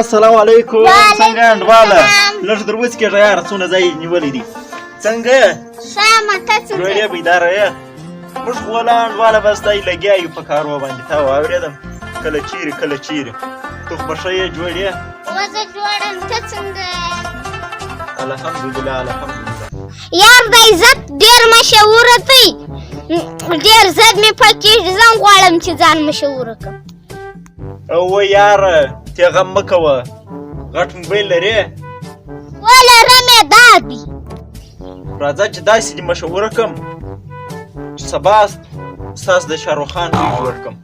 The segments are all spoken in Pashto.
السلام علیکم څنګه انډواله لږ در وڅکېږه یاره څونه ځای نیولی دي څنګه جوړې بیداره یې موږ خو ولا انډواله به ستا یې لګیا یو په کارو باندې تا واورېدم کله چیرې کله چیرې ته خو به ښه یې جوړ یې زه جوړ یم ته څنګه الحمدلله الحمدلله یار د عزت ډېر مشهوره دی ډېر زد مې پکېږي زه هم غواړم چې ځان مشهوره کړم اوه یاره ته غم مه کوه غټ موبایل لرې ولرم یې دا دی راځه چې داسې دې مشهوره کړم چې سبا ستاسو د شاهرخ خان زوی جوړ کړم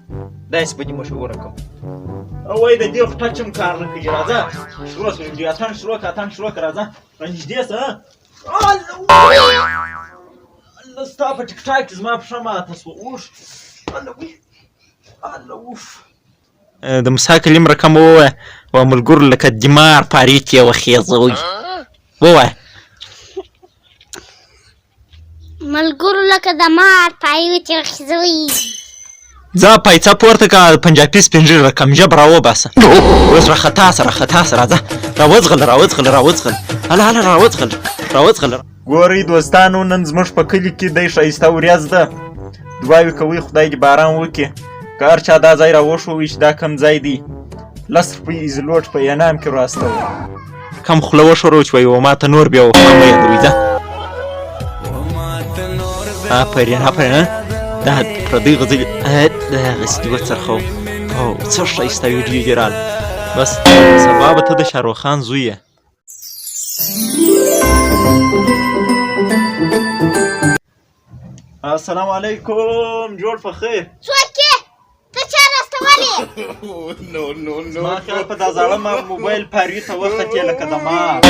داسې به دې مشهوره کړم وایي د دې خو ټچ هم کار نه کوي راځه شروع کړه ویډیو اتڼ شروع کړه اتڼ شروع کړه راځه رانږدې شه الله ستا په ټیک ټاک کې زما پښه ماته شوه اوښ الله اوف د موسی کلیم رقم ووایه و ملګرو لکه دمار پارې کې وخېځوئ ووایه ملګرو لکه د مار پایې چې وخېځوئ ځه پایڅه پورته کړه پنجابي سپین ږیري رقم ژبه راوباسه اوس راخطا شه راخطا شه راځه راوځغله راوځغله راوځغله هله هله راوځغله راوځغله ګورئ دوستانو نن زموږ په کلي کې دی ښایسته ورځ ده دعاوې کوئ خدای دې باران وکړي که هر چا دا ځای راوښوئ چې دا کم ځای دی 10 روپۍ ایزلوټ په انعام کې راستوئ کم خوله وښوروه چې وایي و ماته نور بیا وخوا مه یادوئ ځه آفرین آفرین دا پردۍ غزلې دغسې دې وڅرخوم او څه ښایسته ویډیو دې راله بس سبا به ته د شاهرخ خان زوی یې السلام علیکم جوړ په خیر څوک یې ته چا راستولی زما خیال په دا زاړه موبایل پارې ته وختې لکه د مار